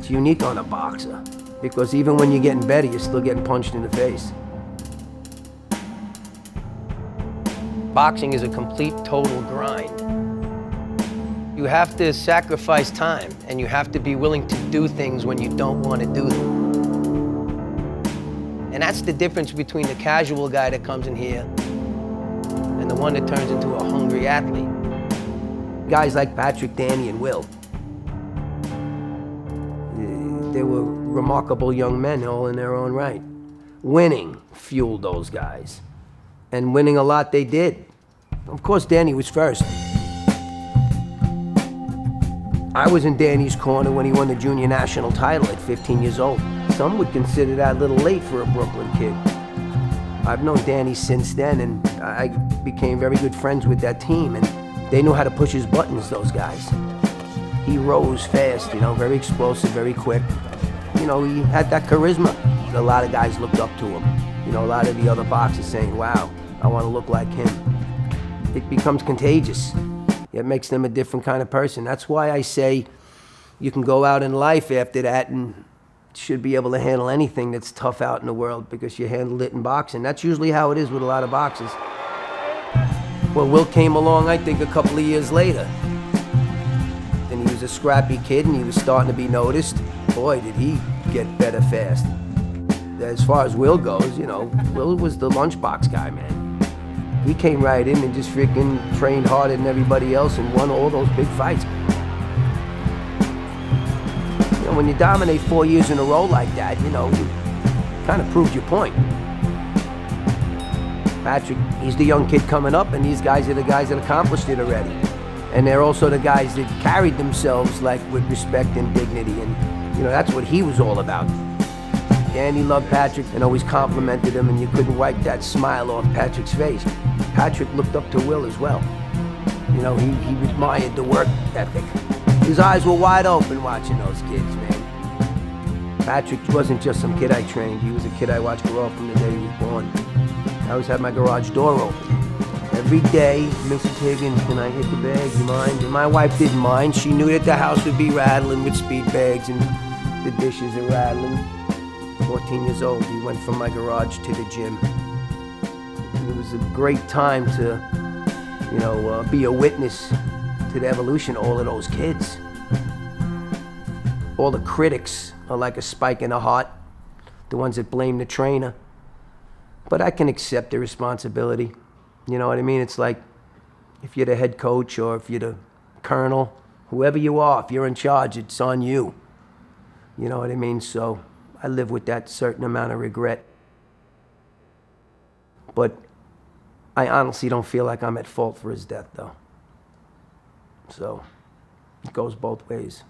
It's unique on a boxer, because even when you're getting better, you're still getting punched in the face. Boxing is a complete, total grind. You have to sacrifice time, and you have to be willing to do things when you don't want to do them. And that's the difference between the casual guy that comes in here and the one that turns into a hungry athlete. Guys like Patrick, Danny, and Will, they were remarkable young men, all in their own right. Winning fueled those guys, and winning a lot they did. Of course, Danny was first. I was in Danny's corner when he won the junior national title at 15 years old. Some would consider that a little late for a Brooklyn kid. I've known Danny since then, and I became very good friends with that team, and they knew how to push his buttons, those guys. He rose fast, very explosive, very quick. He had that charisma. A lot of guys looked up to him. A lot of the other boxers saying, wow, I want to look like him. It becomes contagious. It makes them a different kind of person. That's why I say you can go out in life after that and should be able to handle anything that's tough out in the world because you handled it in boxing. That's usually how it is with a lot of boxers. Well, Will came along, I think, a couple of years later. And he was a scrappy kid and he was starting to be noticed. Boy, did he get better fast. As far as Will goes, Will was the lunchbox guy, man. He came right in and just freaking trained harder than everybody else and won all those big fights. When you dominate 4 years in a row like that, you kind of proved your point. Patrick, he's the young kid coming up, and these guys are the guys that accomplished it already. And they're also the guys that carried themselves with respect and dignity, and that's what he was all about. Danny loved Patrick and always complimented him, and you couldn't wipe that smile off Patrick's face. Patrick looked up to Will as well. He admired the work ethic. His eyes were wide open watching those kids, man. Patrick wasn't just some kid I trained. He was a kid I watched grow up from the day he was born. I always had my garage door open. Every day, Mrs. Higgins, can I hit the bag? You mind? And my wife didn't mind. She knew that the house would be rattling with speed bags and the dishes are rattling. 14 years old, he went from my garage to the gym. And it was a great time to, be a witness to the evolution of all of those kids. All the critics are like a spike in the heart, the ones that blame the trainer. But I can accept the responsibility. You know what I mean? It's like if you're the head coach or if you're the colonel, whoever you are, if you're in charge, it's on you. You know what I mean? So I live with that certain amount of regret. But I honestly don't feel like I'm at fault for his death, though. So it goes both ways.